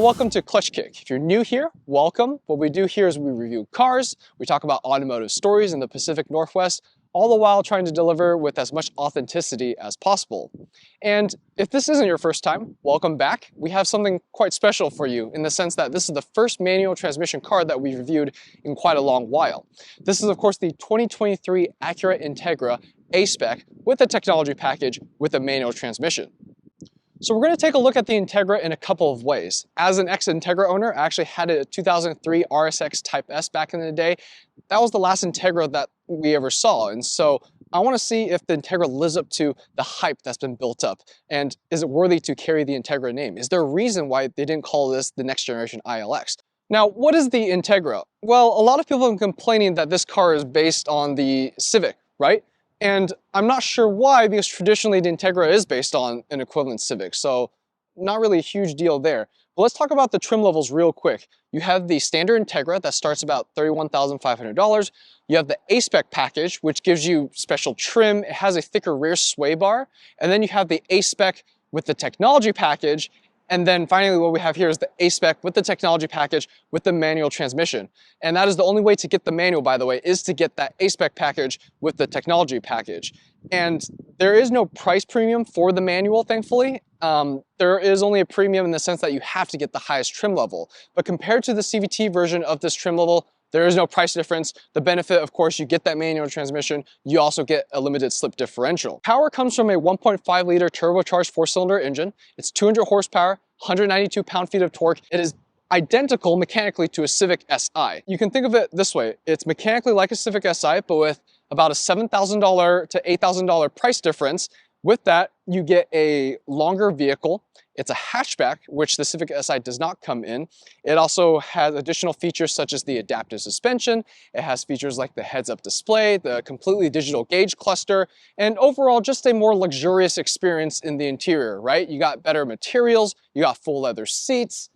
and welcome to Clutch Kick. If you're new here, welcome. What we do here is we review cars, we talk about automotive stories in the Pacific Northwest, all the while trying to deliver with as much authenticity as possible. And if this isn't your first time, welcome back. We have something quite special for you in the sense that this is the first manual transmission car that we've reviewed in quite a long while. This is of course the 2023 Acura Integra A-Spec with a technology package with a manual transmission. So we're going to take a look at the Integra in a couple of ways. As an ex-Integra owner, I actually had a 2003 RSX Type S back in the day. That was the last Integra that we ever saw, and so I want to see if the Integra lives up to the hype that's been built up, and is it worthy to carry the Integra name? Is there a reason why they didn't call this the next generation ILX? Now, what is the Integra? Well, a lot of people have been complaining that this car is based on the Civic, right? And I'm not sure why, because traditionally the Integra is based on an equivalent Civic, so not really a huge deal there. But let's talk about the trim levels real quick. You have the standard Integra that starts about $31,500. You have the A-Spec package, which gives you special trim. It has a thicker rear sway bar. And then you have the A-Spec with the technology package. And then finally what we have here is the A-Spec with the technology package with the manual transmission. And that is the only way to get the manual, by the way, is to get that A-Spec package with the technology package. And there is no price premium for the manual, thankfully. There is only a premium in the sense that you have to get the highest trim level. But compared to the CVT version of this trim level, there is no price difference. The benefit, of course, you get that manual transmission. You also get a limited slip differential. Power comes from a 1.5 liter turbocharged 4-cylinder engine. It's 200 horsepower, 192 pound-feet of torque. It is identical mechanically to a Civic Si. You can think of it this way. It's mechanically like a Civic Si, but with about a $7,000 to $8,000 price difference. With that, you get a longer vehicle. It's a hatchback, which the Civic Si does not come in. It also has additional features such as the adaptive suspension. It has features like the heads-up display, the completely digital gauge cluster, and overall just a more luxurious experience in the interior, right? You got better materials, you got full leather seats,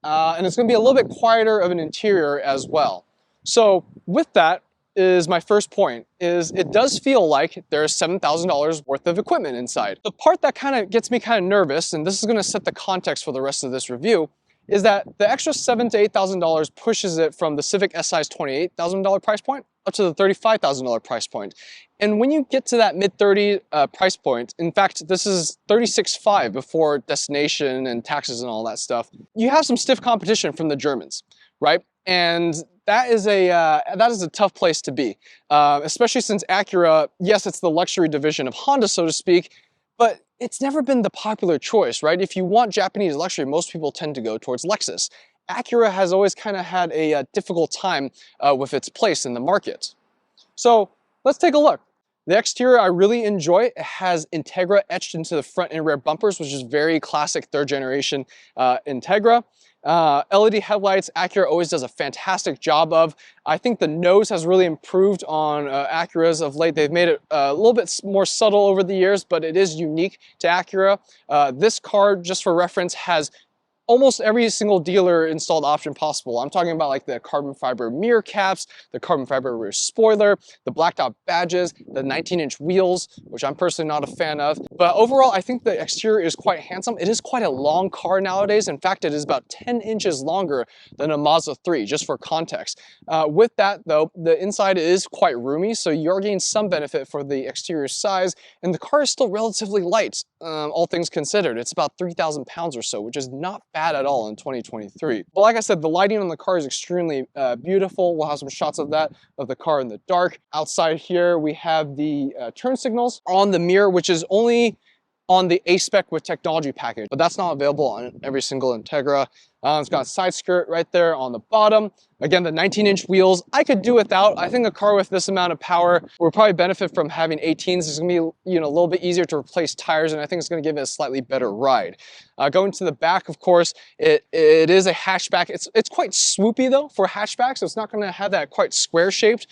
and it's gonna be a little bit quieter of an interior as well. So with that, is my first point, is it does feel like there's $7,000 worth of equipment inside. The part that kind of gets me kind of nervous, and this is going to set the context for the rest of this review, is that the extra $7,000 to $8,000 pushes it from the Civic Si's $28,000 price point up to the $35,000 price point. And when you get to that mid-30 price point, in fact, this is $36,500 before destination and taxes and all that stuff, you have some stiff competition from the Germans, right? And that is a tough place to be, especially since Acura, yes, it's the luxury division of Honda, so to speak, but it's never been the popular choice, right? If you want Japanese luxury, most people tend to go towards Lexus. Acura has always kind of had a difficult time with its place in the market. So let's take a look. The exterior I really enjoy. It has Integra etched into the front and rear bumpers, which is very classic third generation Integra. LED headlights, Acura always does a fantastic job of. I think the nose has really improved on Acuras of late. They've made it a little bit more subtle over the years, but it is unique to Acura. This car, just for reference, has almost every single dealer installed option possible. I'm talking about like the carbon fiber mirror caps, the carbon fiber rear spoiler, the blacked out badges, the 19-inch wheels, which I'm personally not a fan of. But overall, I think the exterior is quite handsome. It is quite a long car nowadays. In fact, it is about 10 inches longer than a Mazda 3, just for context. With that though, the inside is quite roomy, so you're getting some benefit for the exterior size, and the car is still relatively light, all things considered. It's about 3,000 pounds or so, which is not bad at all in 2023. But like I said, the lighting on the car is extremely beautiful. We'll have some shots of that, of the car in the dark. Outside here, we have the turn signals on the mirror, which is only on the A-Spec with technology package, but that's not available on every single Integra. It's got a side skirt right there on the bottom. Again, the 19-inch wheels, I could do without. I think a car with this amount of power will probably benefit from having 18s. It's gonna be, a little bit easier to replace tires, and I think it's gonna give it a slightly better ride. Going to the back, of course, it is a hatchback. It's quite swoopy though for a hatchback, so it's not gonna have that quite square-shaped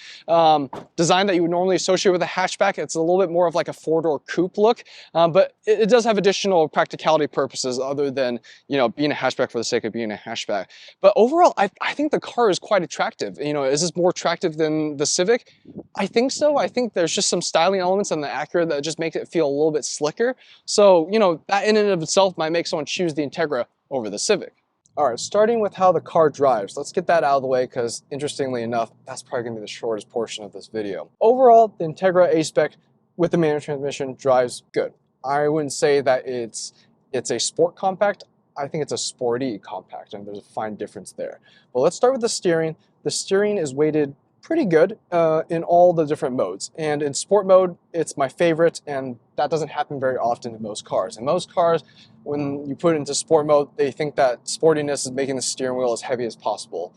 design that you would normally associate with a hatchback. It's a little bit more of like a four-door coupe look, but it does have additional practicality purposes other than, being a hatchback for the sake of being a hatchback. But overall, I think the car is quite attractive. Is this more attractive than the Civic? I think so. I think there's just some styling elements on the Acura that just make it feel a little bit slicker. So, that in and of itself might make someone choose the Integra over the Civic. All right, starting with how the car drives. Let's get that out of the way because, interestingly enough, that's probably going to be the shortest portion of this video. Overall, the Integra A-Spec with the manual transmission drives good. I wouldn't say that it's a sport compact. I think it's a sporty compact, and there's a fine difference there. But let's start with the steering. The steering is weighted pretty good in all the different modes. And in sport mode, it's my favorite, and that doesn't happen very often in most cars. In most cars, when you put it into sport mode, they think that sportiness is making the steering wheel as heavy as possible.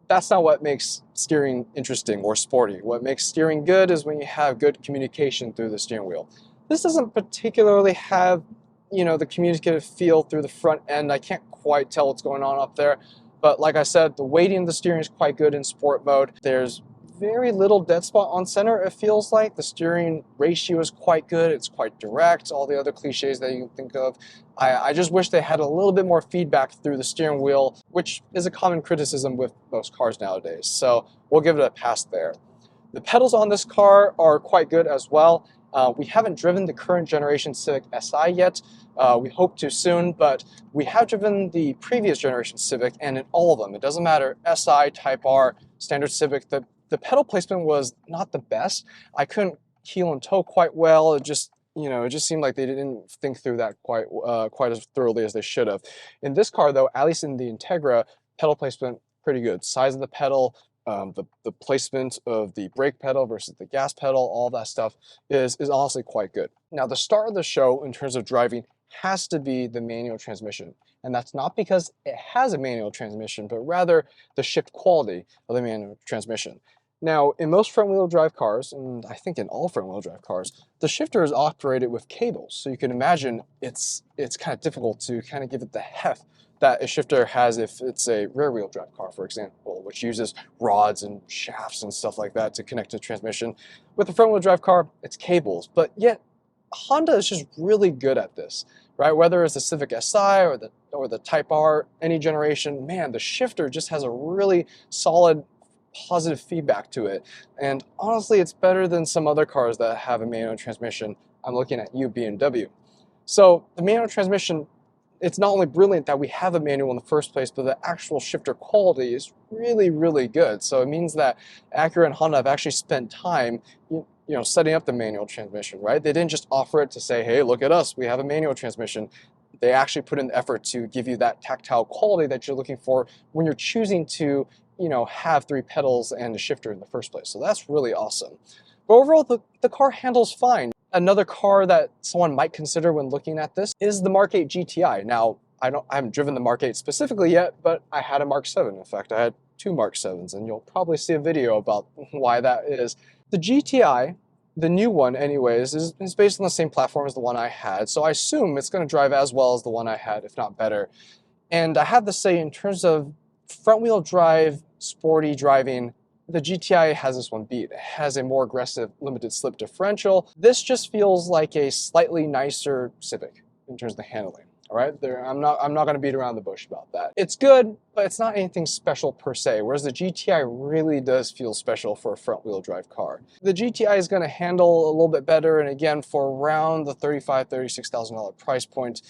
That's not what makes steering interesting or sporty. What makes steering good is when you have good communication through the steering wheel. This doesn't particularly have, the communicative feel through the front end. I can't quite tell what's going on up there. But like I said, the weighting of the steering is quite good in sport mode. There's very little dead spot on center, it feels like. The steering ratio is quite good. It's quite direct. All the other cliches that you can think of. I just wish they had a little bit more feedback through the steering wheel, which is a common criticism with most cars nowadays. So we'll give it a pass there. The pedals on this car are quite good as well. We haven't driven the current generation Civic Si yet. We hope to soon, but we have driven the previous generation Civic, and in all of them, it doesn't matter, Si, Type R, Standard Civic, the pedal placement was not the best. I couldn't heel and toe quite well. It just seemed like they didn't think through that quite as thoroughly as they should have. In this car, though, at least in the Integra, pedal placement pretty good. Size of the pedal, the placement of the brake pedal versus the gas pedal, all that stuff is honestly quite good. Now, the star of the show in terms of driving has to be the manual transmission. And that's not because it has a manual transmission, but rather the shift quality of the manual transmission. Now, in most front-wheel drive cars, and I think in all front-wheel drive cars, the shifter is operated with cables. So you can imagine it's kind of difficult to kind of give it the heft that a shifter has if it's a rear-wheel drive car, for example, which uses rods and shafts and stuff like that to connect to the transmission. With a front-wheel drive car, it's cables, but yet Honda is just really good at this, right? Whether it's the Civic Si or the Type R, any generation, man, the shifter just has a really solid positive feedback to it. And honestly, it's better than some other cars that have a manual transmission. I'm looking at you, BMW. So the manual transmission, it's not only brilliant that we have a manual in the first place, but the actual shifter quality is really, really good. So it means that Acura and Honda have actually spent time setting up the manual transmission, right? They didn't just offer it to say, hey, look at us, we have a manual transmission. They actually put in the effort to give you that tactile quality that you're looking for when you're choosing to have 3 pedals and a shifter in the first place. So that's really awesome. But overall, the car handles fine. Another car that someone might consider when looking at this is the Mark 8 GTI. Now, I haven't driven the Mark 8 specifically yet, but I had a Mark 7. In fact, I had 2 Mark 7s, and you'll probably see a video about why that is. The GTI, the new one anyways, is based on the same platform as the one I had, so I assume it's going to drive as well as the one I had, if not better. And I have to say, in terms of front-wheel drive, sporty driving, the GTI has this one beat. It has a more aggressive limited slip differential. This just feels like a slightly nicer Civic in terms of the handling. All right, I'm not going to beat around the bush about that. It's good, but it's not anything special per se, whereas the GTI really does feel special for a front-wheel drive car. The GTI is going to handle a little bit better, and again, for around the $35,000, $36,000 price point,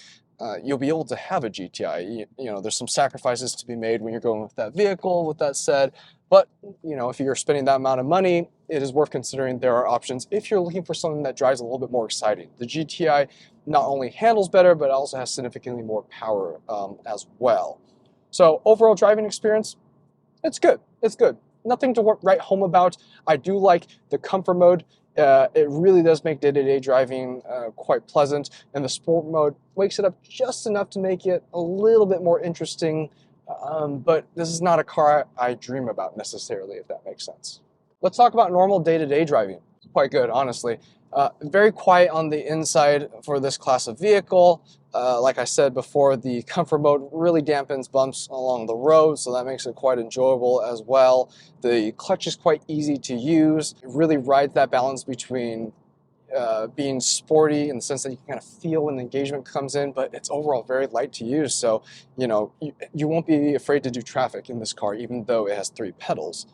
you'll be able to have a GTI. There's some sacrifices to be made when you're going with that vehicle, with that said, but if you're spending that amount of money, it is worth considering there are options if you're looking for something that drives a little bit more exciting. The GTI not only handles better, but also has significantly more power as well. So overall driving experience, it's good. It's good. Nothing to write home about. I do like the comfort mode. It really does make day-to-day driving quite pleasant, and the sport mode wakes it up just enough to make it a little bit more interesting, but this is not a car I dream about necessarily, if that makes sense. Let's talk about normal day-to-day driving. It's quite good, honestly. Very quiet on the inside for this class of vehicle. Like I said before, the comfort mode really dampens bumps along the road, so that makes it quite enjoyable as well. The clutch is quite easy to use. It really rides that balance between being sporty in the sense that you can kind of feel when the engagement comes in, but it's overall very light to use, so you won't be afraid to do traffic in this car, even though it has 3 pedals.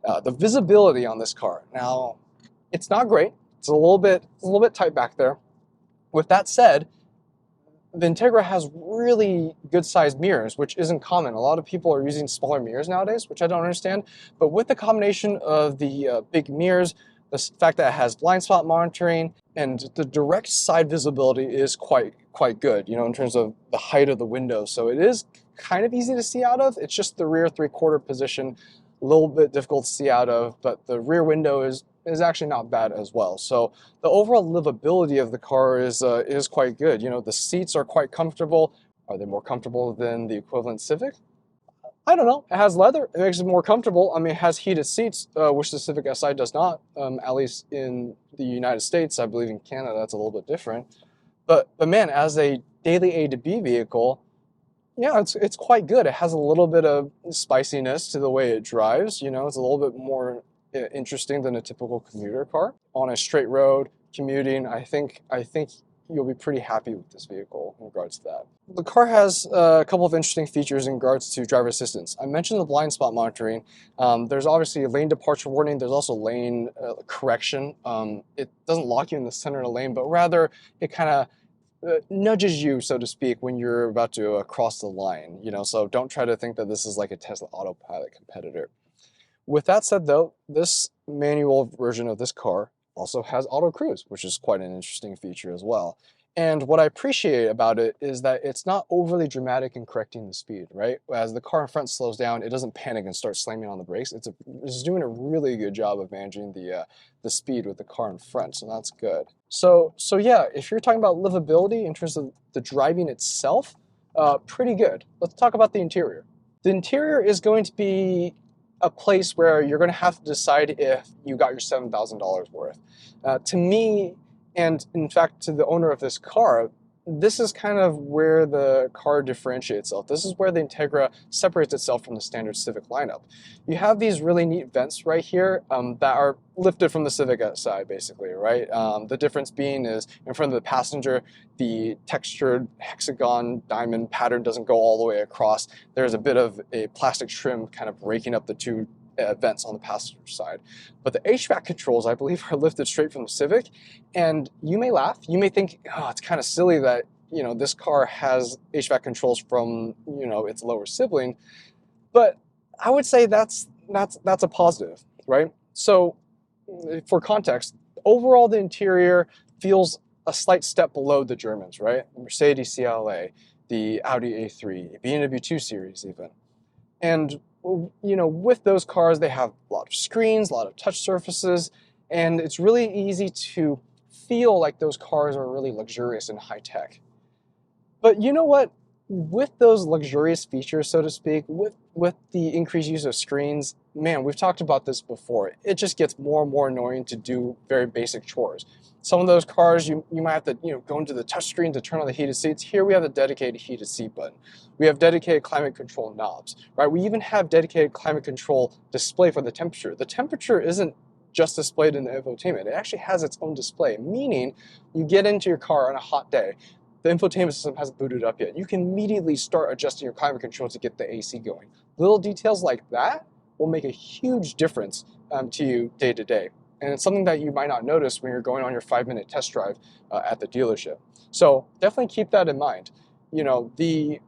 The visibility on this car, now, it's not great. It's a little bit tight back there. With that said, the Integra has really good sized mirrors, which isn't common. A lot of people are using smaller mirrors nowadays, which I don't understand. But with the combination of the big mirrors, the fact that it has blind spot monitoring, and the direct side visibility is quite good, you know, in terms of the height of the window. So it is kind of easy to see out of. It's just the rear 3/4 position, a little bit difficult to see out of, but the rear window is actually not bad as well. So the overall livability of the car is quite good. You know, the seats are quite comfortable. Are they more comfortable than the equivalent Civic? I don't know. It has leather. It makes it more comfortable. I mean, it has heated seats, which the Civic Si does not, at least in the United States. I believe in Canada that's a little bit different. But man, as a daily A to B vehicle, yeah, it's quite good. It has a little bit of spiciness to the way it drives. You know, it's a little bit more interesting than a typical commuter car. On a straight road, commuting, I think you'll be pretty happy with this vehicle in regards to that. The car has a couple of interesting features in regards to driver assistance. I mentioned the blind spot monitoring. There's obviously a lane departure warning. There's also lane correction. It doesn't lock you in the center of the lane, but rather it kind of nudges you, so to speak, when you're about to cross the line, you know, so don't try to think that this is like a Tesla autopilot competitor. With that said though, this manual version of this car also has auto cruise, which is quite an interesting feature as well. And what I appreciate about it is that it's not overly dramatic in correcting the speed, right? As the car in front slows down, it doesn't panic and start slamming on the brakes. It's doing a really good job of managing the speed with the car in front, so that's good. So yeah, if you're talking about livability in terms of the driving itself, pretty good. Let's talk about the interior. The interior is going to be a place where you're going to have to decide if you got your $7,000 worth. To me, and in fact to the owner of this car, this is kind of where the car differentiates itself. This is where the Integra separates itself from the standard Civic lineup. You have these really neat vents right here that are lifted from the Civic Si, basically, right? The difference being is in front of the passenger, the textured hexagon diamond pattern doesn't go all the way across. There's a bit of a plastic trim kind of breaking up the two vents on the passenger side. But the HVAC controls, I believe, are lifted straight from the Civic. And you may laugh, you may think, oh, it's kind of silly that, you know, this car has HVAC controls from, you know, its lower sibling. But I would say that's a positive, right? So for context, overall the interior feels a slight step below the Germans, right? The Mercedes CLA, the Audi A3, BMW 2 Series even. And you know, with those cars, they have a lot of screens, a lot of touch surfaces, and it's really easy to feel like those cars are really luxurious and high tech. But you know what? With those luxurious features, so to speak, with the increased use of screens, man, we've talked about this before. It just gets more and more annoying to do very basic chores. Some of those cars, you might have to, you know, go into the touchscreen to turn on the heated seats. Here we have a dedicated heated seat button. We have dedicated climate control knobs, right? We even have dedicated climate control display for the temperature. The temperature isn't just displayed in the infotainment. It actually has its own display, meaning you get into your car on a hot day, the infotainment system hasn't booted up yet. You can immediately start adjusting your climate control to get the AC going. Little details like that will make a huge difference to you day to day. And it's something that you might not notice when you're going on your 5-minute test drive at the dealership. So definitely keep that in mind. You know, the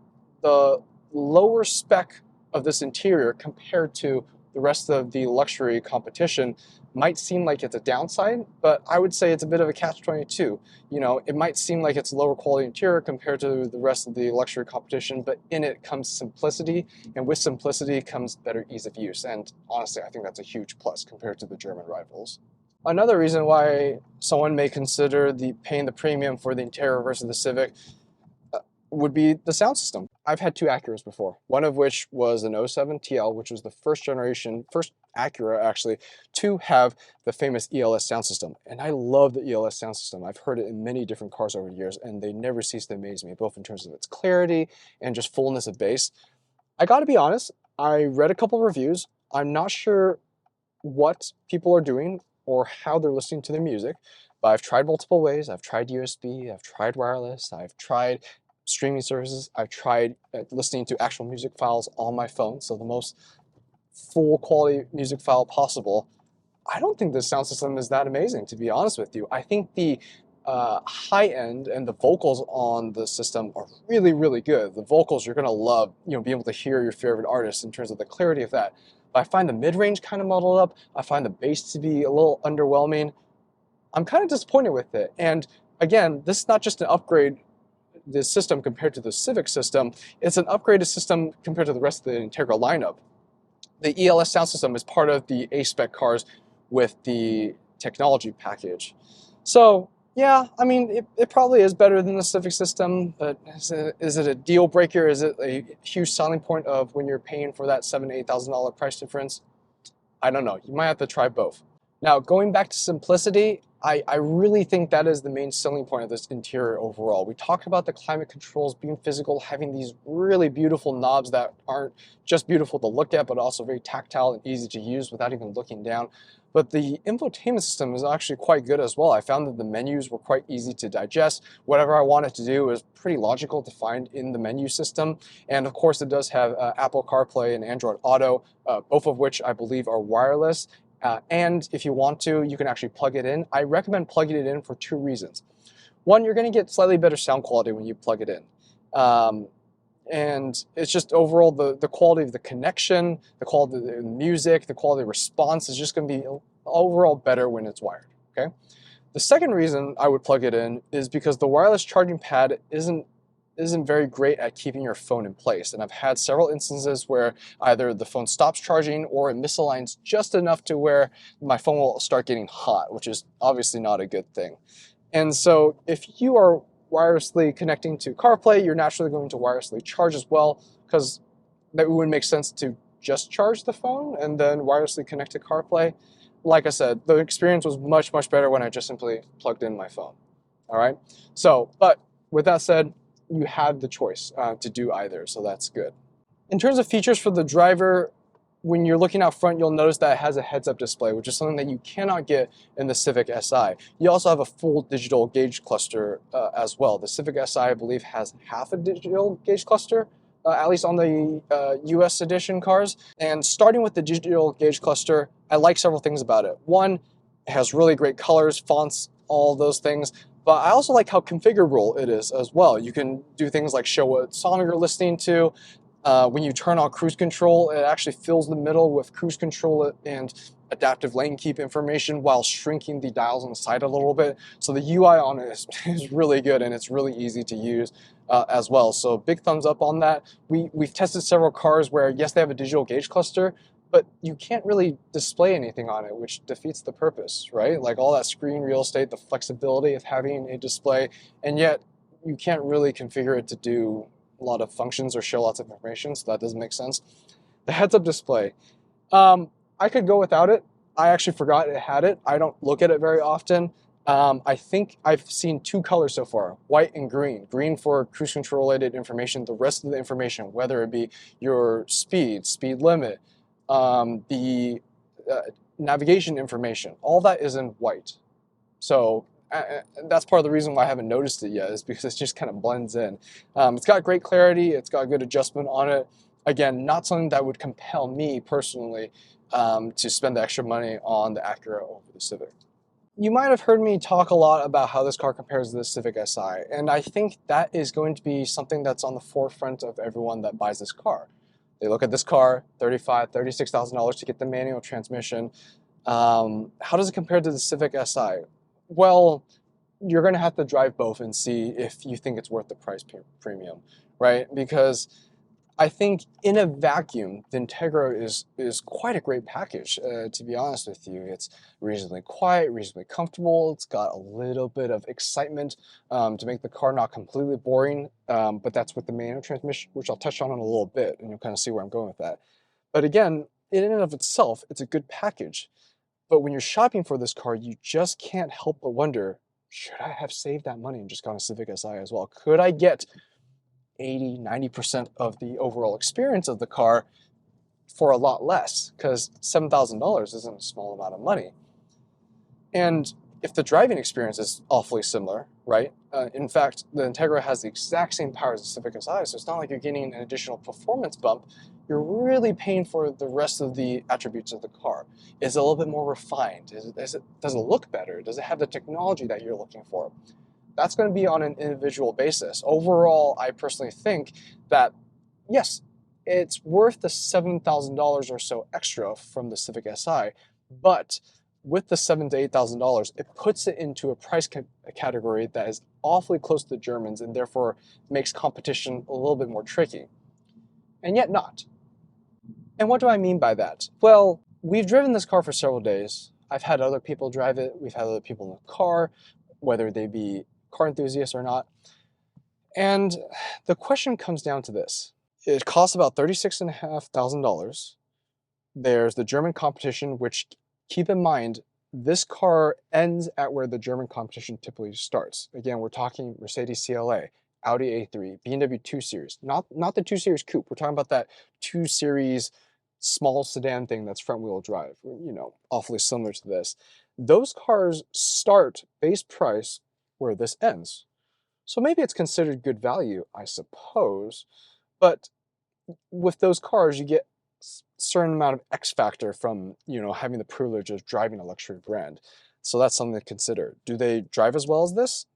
lower spec of this interior compared to the rest of the luxury competition might seem like it's a downside, but I would say it's a bit of a catch-22. You know, it might seem like it's a lower quality interior compared to the rest of the luxury competition, but in it comes simplicity, and with simplicity comes better ease of use. And honestly, I think that's a huge plus compared to the German rivals. Another reason why someone may consider paying the premium for the interior versus the Civic would be the sound system. I've had two Acuras before, one of which was an '07 TL, which was the first Acura actually to have the famous ELS sound system. And I love the ELS sound system. I've heard it in many different cars over the years, and they never cease to amaze me, both in terms of its clarity and just fullness of bass. I gotta be honest, I read a couple reviews. I'm not sure what people are doing or how they're listening to their music, but I've tried multiple ways. I've tried USB, I've tried wireless, I've tried streaming services. I've tried listening to actual music files on my phone, so the most full quality music file possible. I don't think the sound system is that amazing, to be honest with you. I think the high end, and the vocals on the system are really, really good. The vocals you're gonna love, being able to hear your favorite artists in terms of the clarity of that. But I find the mid-range kind of muddled up. I find the bass to be a little underwhelming. I'm kind of disappointed with it. And again, this is not just an upgrade, this system compared to the Civic system, it's an upgraded system compared to the rest of the Integra lineup. The ELS sound system is part of the A-Spec cars with the technology package. So yeah, I mean, it probably is better than the Civic system, but is it a deal breaker? Is it a huge selling point of when you're paying for that $7,000 to $8,000 price difference? I don't know. You might have to try both. Now, going back to simplicity, I really think that is the main selling point of this interior overall. We talked about the climate controls being physical, having these really beautiful knobs that aren't just beautiful to look at, but also very tactile and easy to use without even looking down. But the infotainment system is actually quite good as well. I found that the menus were quite easy to digest. Whatever I wanted to do was pretty logical to find in the menu system. And of course, it does have Apple CarPlay and Android Auto, both of which I believe are wireless. And if you want to, you can actually plug it in. I recommend plugging it in for two reasons. One, you're going to get slightly better sound quality when you plug it in. And it's just overall the quality of the connection, the quality of the music, the quality of response is just going to be overall better when it's wired, okay? The second reason I would plug it in is because the wireless charging pad isn't very great at keeping your phone in place. And I've had several instances where either the phone stops charging or it misaligns just enough to where my phone will start getting hot, which is obviously not a good thing. And so if you are wirelessly connecting to CarPlay, you're naturally going to wirelessly charge as well, because that wouldn't make sense to just charge the phone and then wirelessly connect to CarPlay. Like I said, the experience was much, much better when I just simply plugged in my phone. All right. So, but with that said, you have the choice to do either, so that's good. In terms of features for the driver, when you're looking out front, you'll notice that it has a heads-up display, which is something that you cannot get in the Civic Si. You also have a full digital gauge cluster as well. The Civic Si, I believe, has half a digital gauge cluster, at least on the US edition cars. And starting with the digital gauge cluster, I like several things about it. One, it has really great colors, fonts, all those things. But I also like how configurable it is as well. You can do things like show what song you're listening to. When you turn on cruise control, it actually fills the middle with cruise control and adaptive lane keep information while shrinking the dials on the side a little bit. So the UI on it is really good, and it's really easy to use as well. So big thumbs up on that. We've tested several cars where, yes, they have a digital gauge cluster, but you can't really display anything on it, which defeats the purpose, right? Like all that screen real estate, the flexibility of having a display, and yet you can't really configure it to do a lot of functions or show lots of information, so that doesn't make sense. The heads-up display, I could go without it. I actually forgot it had it. I don't look at it very often. I think I've seen two colors so far, white and green. Green for cruise control related information, the rest of the information, whether it be your speed limit, the navigation information, all that is in white. So that's part of the reason why I haven't noticed it yet, is because it just kind of blends in. It's got great clarity, it's got good adjustment on it. Again, not something that would compel me personally to spend the extra money on the Acura over the Civic. You might have heard me talk a lot about how this car compares to the Civic Si, and I think that is going to be something that's on the forefront of everyone that buys this car. They look at this car, $35,000, $36,000 to get the manual transmission. How does it compare to the Civic Si? Well, you're going to have to drive both and see if you think it's worth the price premium, right? Because I think in a vacuum, the Integra is quite a great package, to be honest with you. It's reasonably quiet, reasonably comfortable. It's got a little bit of excitement to make the car not completely boring, but that's with the manual transmission, which I'll touch on in a little bit, and you'll kind of see where I'm going with that. But again, in and of itself, it's a good package. But when you're shopping for this car, you just can't help but wonder, should I have saved that money and just gone a Civic Si as well? Could I get 80, 90% of the overall experience of the car for a lot less? Because $7,000 isn't a small amount of money. And if the driving experience is awfully similar, right? In fact, the Integra has the exact same power as the Civic Si, so it's not like you're getting an additional performance bump. You're really paying for the rest of the attributes of the car. Is it a little bit more refined? Does it look better? Does it have the technology that you're looking for? That's going to be on an individual basis. Overall, I personally think that, yes, it's worth the $7,000 or so extra from the Civic Si, but with the $7,000 to $8,000, it puts it into a price category that is awfully close to the Germans and therefore makes competition a little bit more tricky. And yet not. And what do I mean by that? Well, we've driven this car for several days. I've had other people drive it. We've had other people in the car, whether they be car enthusiasts or not. And the question comes down to this. It costs about $36,500. There's the German competition, which, keep in mind, this car ends at where the German competition typically starts. Again, we're talking Mercedes CLA, Audi A3, BMW 2 Series, not the 2 Series Coupe. We're talking about that 2 Series small sedan thing that's front-wheel drive, you know, awfully similar to this. Those cars start base price where this ends. So maybe it's considered good value, I suppose, but with those cars, you get certain amount of X factor from, you know, having the privilege of driving a luxury brand. So that's something to consider. Do they drive as well as this?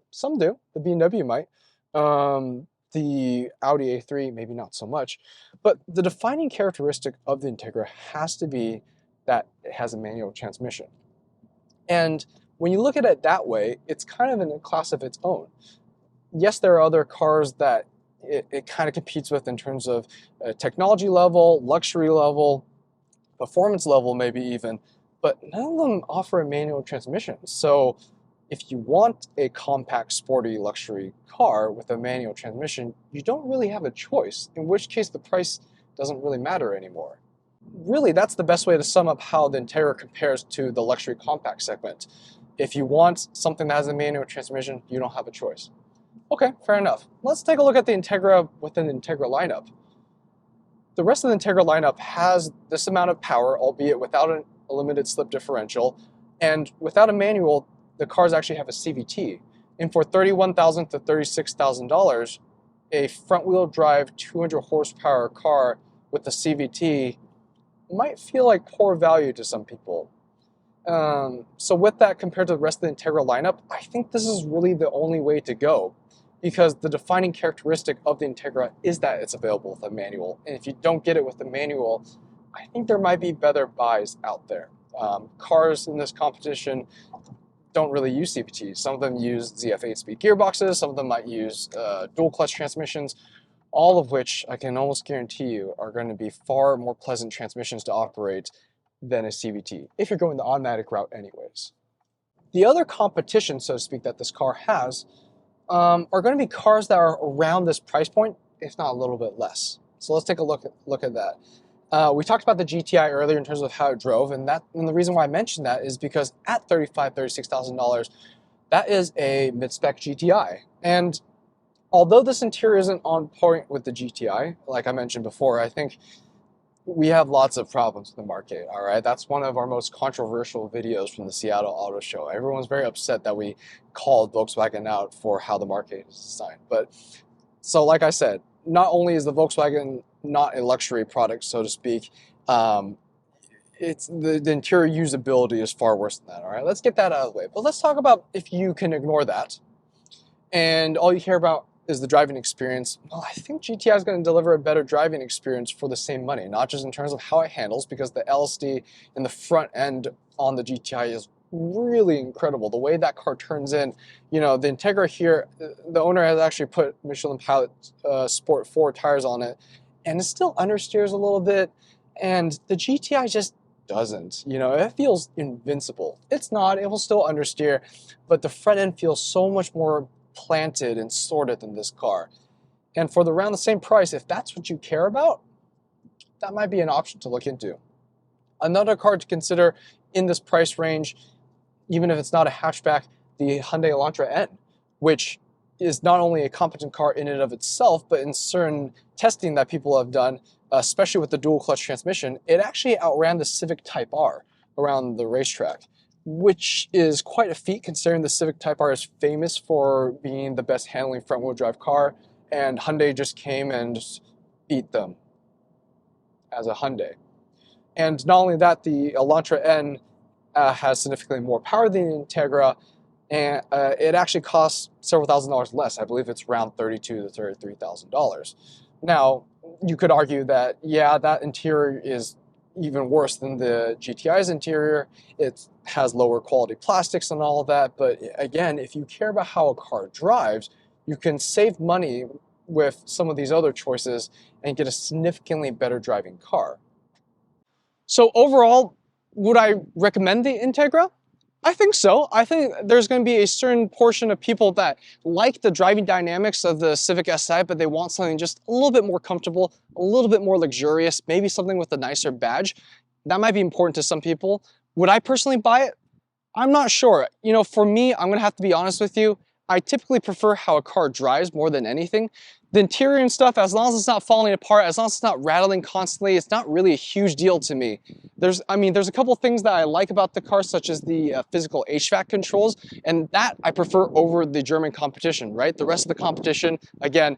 Some do. The BMW might. The Audi A3, maybe not so much. But the defining characteristic of the Integra has to be that it has a manual transmission. And when you look at it that way, it's kind of in a class of its own. Yes, there are other cars that it kind of competes with in terms of technology level, luxury level, performance level maybe even, but none of them offer a manual transmission. So if you want a compact, sporty, luxury car with a manual transmission, you don't really have a choice, in which case the price doesn't really matter anymore. Really, that's the best way to sum up how the Integra compares to the luxury compact segment. If you want something that has a manual transmission, you don't have a choice. Okay, fair enough. Let's take a look at the Integra within the Integra lineup. The rest of the Integra lineup has this amount of power, albeit without a limited slip differential, and without a manual, the cars actually have a CVT. And for $31,000 to $36,000, a front-wheel drive 200 horsepower car with a CVT might feel like poor value to some people. So with that, compared to the rest of the Integra lineup, I think this is really the only way to go, because the defining characteristic of the Integra is that it's available with a manual. And if you don't get it with the manual, I think there might be better buys out there. Cars in this competition don't really use CVTs. Some of them use ZF 8-speed gearboxes, some of them might use dual clutch transmissions, all of which I can almost guarantee you are going to be far more pleasant transmissions to operate than a CVT, if you're going the automatic route anyways. The other competition, so to speak, that this car has are going to be cars that are around this price point, if not a little bit less. So let's take a look at that. We talked about the GTI earlier in terms of how it drove, and the reason why I mentioned that is because at $35,000, $36,000, that is a mid-spec GTI. And although this interior isn't on point with the GTI, like I mentioned before, I think we have lots of problems with the market, all right? That's one of our most controversial videos from the Seattle Auto Show. Everyone's very upset that we called Volkswagen out for how the market is designed. But, so like I said, not only is the Volkswagen not a luxury product, so to speak, it's the interior usability is far worse than that, all right? Let's get that out of the way. But let's talk about if you can ignore that, and all you care about is the driving experience. Well, I think GTI is going to deliver a better driving experience for the same money, not just in terms of how it handles, because the LSD in the front end on the GTI is really incredible. The way that car turns in, you know, the Integra here, the owner has actually put Michelin Pilot Sport 4 tires on it, and it still understeers a little bit, and the GTI just doesn't. You know, it feels invincible. It's not, it will still understeer, but the front end feels so much more planted and sorted than this car. And for around the same price, if that's what you care about, that might be an option to look into. Another car to consider in this price range, even if it's not a hatchback, the Hyundai Elantra N, which is not only a competent car in and of itself, but in certain testing that people have done, especially with the dual clutch transmission, it actually outran the Civic Type R around the racetrack. which is quite a feat considering the Civic Type R is famous for being the best handling front-wheel drive car, and Hyundai just came and just beat them as a Hyundai. And not only that, the Elantra N has significantly more power than the Integra, and it actually costs several $1,000s less. I believe it's around $32,000 to $33,000. Now, you could argue that, yeah, that interior is even worse than the GTI's interior. It has lower quality plastics and all of that, but again, if you care about how a car drives, you can save money with some of these other choices and get a significantly better driving car. So overall, would I recommend the Integra? I think so. I think there's going to be a certain portion of people that like the driving dynamics of the Civic Si, but they want something just a little bit more comfortable, a little bit more luxurious, maybe something with a nicer badge. That might be important to some people. Would I personally buy it? I'm not sure. You know, for me, I'm going to have to be honest with you. I typically prefer how a car drives more than anything. The interior and stuff, as long as it's not falling apart, as long as it's not rattling constantly, it's not really a huge deal to me. There's a couple things that I like about the car, such as the physical HVAC controls, and that I prefer over the German competition, right? The rest of the competition, again,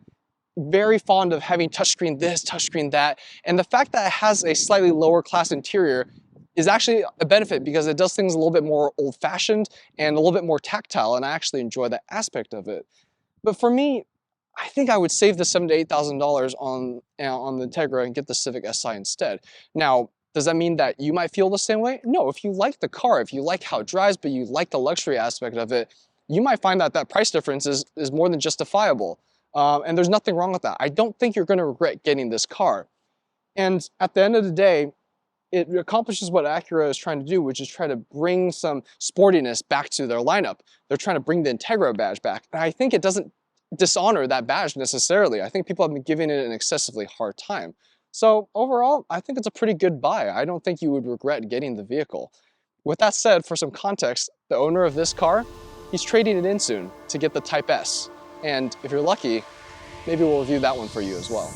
very fond of having touchscreen this, touchscreen that, and the fact that it has a slightly lower class interior is actually a benefit because it does things a little bit more old-fashioned and a little bit more tactile, and I actually enjoy that aspect of it. But for me, I think I would save the $7,000 to $8,000 on the Integra and get the Civic Si instead. Now, does that mean that you might feel the same way? No, if you like the car, if you like how it drives, but you like the luxury aspect of it, you might find that that price difference is more than justifiable. And there's nothing wrong with that. I don't think you're going to regret getting this car. And at the end of the day, it accomplishes what Acura is trying to do, which is try to bring some sportiness back to their lineup. They're trying to bring the Integra badge back. And I think it doesn't dishonor that badge necessarily. I think people have been giving it an excessively hard time. So overall, I think it's a pretty good buy. I don't think you would regret getting the vehicle. With that said, for some context, the owner of this car, he's trading it in soon to get the Type S. And if you're lucky, maybe we'll review that one for you as well.